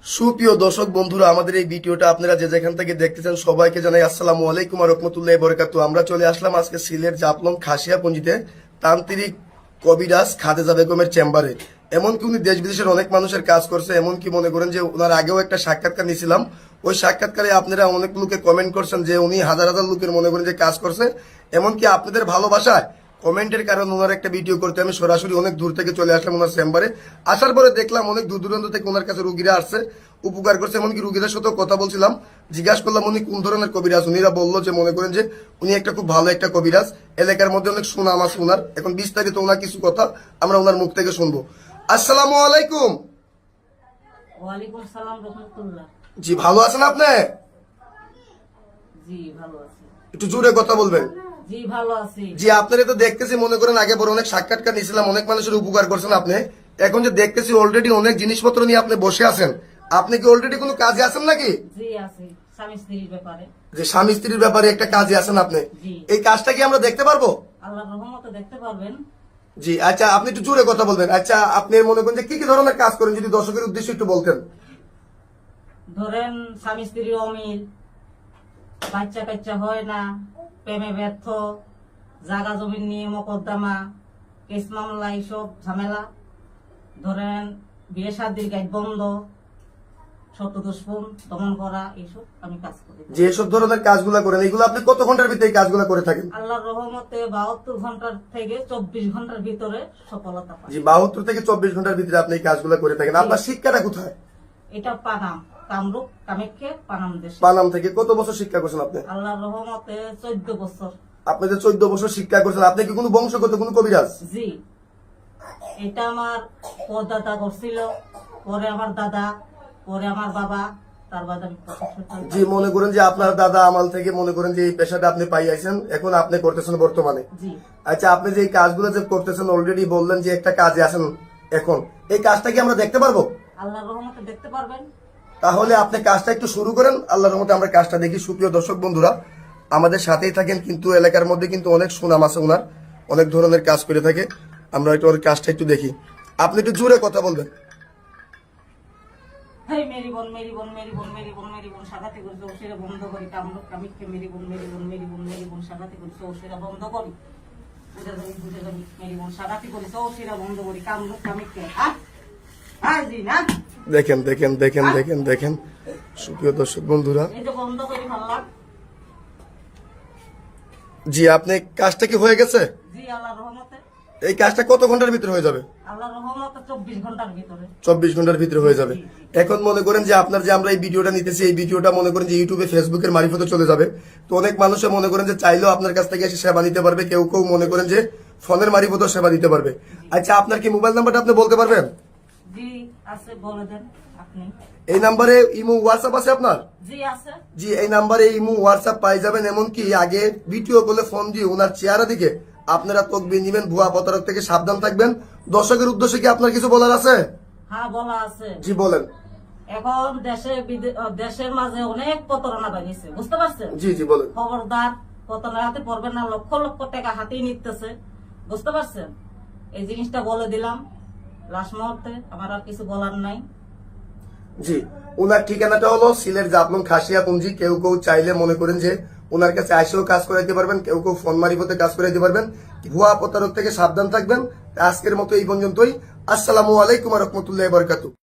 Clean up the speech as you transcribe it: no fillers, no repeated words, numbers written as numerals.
সুপ্রিয় দর্শক বন্ধুরা, আমাদের এই ভিডিওটা আপনারা যে যেখান থেকে দেখতেছেন সবাইকে জানাই আসসালামু আলাইকুম ওয়া রাহমাতুল্লাহি ওয়া বারাকাতুহু। আমরা চলে আসলাম আজকে সিলেট জাফলং খাসিয়াপুঞ্জিতে তান্ত্রিক কবিরাজ খাদিজা বেগমের চেম্বারে। এমনকি উনি দেশ বিদেশের অনেক মানুষের কাজ করছে, এমনকি মনে করেন যে ওনার আগেও একটা সাক্ষাৎকার নিয়েছিলাম। ওই সাক্ষাৎকারে আপনারা অনেক লোকে কমেন্ট করছেন যে উনি হাজার হাজার লোকের মনে করেন যে কাজ করছে। এমনকি আপনাদের ভালোবাসায় কমেন্টের কারণে ওনার একটা ভিডিও করতে আমি সরাসরি অনেক দূর থেকে চলে আসলাম ওনার চেম্বারে। আসার পরে দেখলাম অনেক দূর দূরান্ত থেকে ওনার কাছে রুগীরা আসছে, উপকার করছে। এমনকি রুগীদের সাথেও কথা বলছিলাম, জিজ্ঞাসা করলাম উনি কোন ধরনের কবিরাজ। উনিরা বললো যে মনে করেন যে উনি একটা খুব ভালো একটা কবিরাজ, এলাকার মধ্যে অনেক সুনাম আছে ওনার। এখন বিস্তারিত ওনার কিছু কথা আমরা ওনার মুখ থেকে শুনবো। আসসালামু আলাইকুম। ওয়ালাইকুম সালাম রাহমাতুল্লাহ। জি, ভালো আছেন আপনি? জি ভালো আছি। একটু জোরে কথা বলবেন। জি ভালো আছি। জি, আপনারা তো দেখতেছি মনে করেন আগে বড় অনেক সাক্ষাৎকার নিয়েছিলাম, অনেক মানুষের উপকার করছেন আপনি। এখন যে দেখতেছি অলরেডি অনেক জিনিসপত্র নিয়ে আপনি বসে আছেন, আপনি কি অলরেডি কোনো কাজে আছেন নাকি? জি আছি, স্বামী স্ত্রীর ব্যাপারে। যে স্বামী স্ত্রীর ব্যাপারে একটা কাজে আছেন আপনি, জি। এই কাজটা কি আমরা দেখতে পারবো? আল্লাহর রহমতে দেখতে পারবেন। জি আচ্ছা, আপনি একটু জোরে কথা বলবেন। আচ্ছা, আপনি মনে করেন যে কি কি ধরনের কাজ করেন যদি দর্শকের উদ্দেশ্যে একটু বলতেন। ধরেন স্বামী স্ত্রীর অমিল, বাচ্চা কাচ্চা হয় না, প্রেমে ব্যর্থ, জাগা জমিন নিয়ে মকদ্দমা, কেস মামলা, এইসব ঝামেলা। ধরেন বিয়ে শাদির গাইড বন্ধ, শত দুষ্পন দমন করা, এইসব আমি কাজ করি। যে সব ধরনের কাজগুলো করেন এগুলো আপনি কত ঘন্টার ভিতরে এই কাজগুলো করে থাকেন? আল্লাহর রহমতে 72 ঘন্টার থেকে 24 ঘন্টার ভিতরে সফলতা পাই। জি, 72 থেকে 24 ঘন্টার ভিতরে আপনি এই কাজগুলো করে থাকেন। আপনার শিক্ষাটা কোথায়? এটা পানাম, কামরূপ কামাখ্যা পানাম দেশ। পানাম থেকে কত বছর শিক্ষা করছেন আপনি? আল্লাহর রহমতে 14 বছর। আপনি যে 14 বছর শিক্ষা করছেন, আপনি কি কোনো বংশগত কোনো কবিরাজ? জি, এটা আমার পরদাদা করছিল, পরে আমার দাদা, পরে আমার বাবা, তার বাদে আমি 25 সাল। জি, মনে করেন যে আপনার দাদা আমল থেকে মনে করেন যে এই পেশাটা আপনি পাই আইছেন, এখন আপনি করতেছেন বর্তমানে। জি, আচ্ছা, আপনি যে এই কাজগুলো যে করতেছেন অলরেডি বললেন যে একটা কাজে আছেন, এখন এই কাজটা কি আমরা দেখতে পারবো? আল্লাহর রহমতে দেখতে পারবেন। তাহলে আপনি কাজটা একটু শুরু করেন, আল্লাহর রহমতে আমরা কাজটা দেখি। সুপ্রিয় দর্শক বন্ধুরা, আমাদের সাথেই থাকেন, কিন্তু এলাকার মধ্যে কিন্তু অনেক সুনাম আছে ওনার, অনেক ধরনের কাজ করে থাকে। আমরা একটু ওর কাজটা একটু দেখি। আপনি একটু জোরে কথা বলবেন। হেই মেরি বোন, মেরি বোন, মেরি বোন, মেরি বোন, মেরি বোন, সাগাতে করি ওসেরা বন্ধ করি। কামরূপ কামাখ্যা মেরি বোন, মেরি বোন, মেরি বোন, মেরি বোন, সাগাতে করি ওসেরা বন্ধ করি। বুঝে যাবি মেরি বোন, সাগাতে করি ওসেরা বন্ধ করি। কামরূপ কামাখ্যা হ্যাঁ জি না। দেখেন দেখেন দেখেন দেখেন দেখেন সুপ্রিয় দর্শক বন্ধুরা, এই যে বন্ধ করি ভাবলাম। জি আপনি কাজটা কি হয়ে গেছে? জি আল্লাহর রহমতে। এই কাজটা কত ঘন্টার ভিতরে হয়ে যাবে? আল্লাহর রহমতে 24 ঘন্টার ভিতরে। 24 ঘন্টার ভিতরে হয়ে যাবে। এখন মনে করেন যে আপনার যে আমরা এই ভিডিওটা নিতেছি, এই ভিডিওটা মনে করেন যে ইউটিউবে ফেসবুকের মারিফতে চলে যাবে। তো অনেক মানুষে মনে করেন যে চাইলেও আপনার কাছ থেকে এসে সেবা নিতে পারবে, কেউ কেউ মনে করেন যে ফোনের মারিফতেও সেবা দিতে পারবে। আচ্ছা, আপনার কি মোবাইল নাম্বারটা আপনি বলতে পারবেন? জি আছে, বলে দেন আপনি। এই নাম্বারে ইমো হোয়াটসঅ্যাপ আছে আপনার? জি আছে। জি, এই নাম্বারে ইমো হোয়াটসঅ্যাপ পাই যাবেন। এমনকি আগে ভিডিও কলে ফোন দিয়ে ওনার চেহারা দিকে আপনারা তকবির নিবেন, ভুয়া প্রতারক থেকে সাবধান থাকবেন। দর্শকের উদ্দেশ্যে কি আপনার কিছু বলার আছে? হ্যাঁ বলা আছে। জি বলেন। এখন দেশের মাঝে অনেক প্রতারণা বাড়িয়েছে, বুঝতে পারছেন? জি জি বলেন। খবরদার প্রতারণা হাতে পড়বেন না। লক্ষ লক্ষ টাকা হাতেই নিতেছে, বুঝতে পারছেন? এই জিনিসটা বলে দিলাম লাস্ট মুহূর্তে, আমার আর কিছু বলার নাই। জি, ওনার ঠিকানাটা হলো সিলেট জাফলং খাসিয়াপুঞ্জি। কেউ কেউ চাইলে মনে করেন যে ওনার কাছে আসেও কাজ করাইতে পারবেন, কেউ কেউ ফোন মারিফতে কাজ করাইতে পারবেন। ভুয়া প্রতারক থেকে সাবধান থাকবেন। আজকের মতো এই পর্যন্তই। আসসালামু আলাইকুম ওয়া রাহমাতুল্লাহি ওয়া বারাকাতুহু।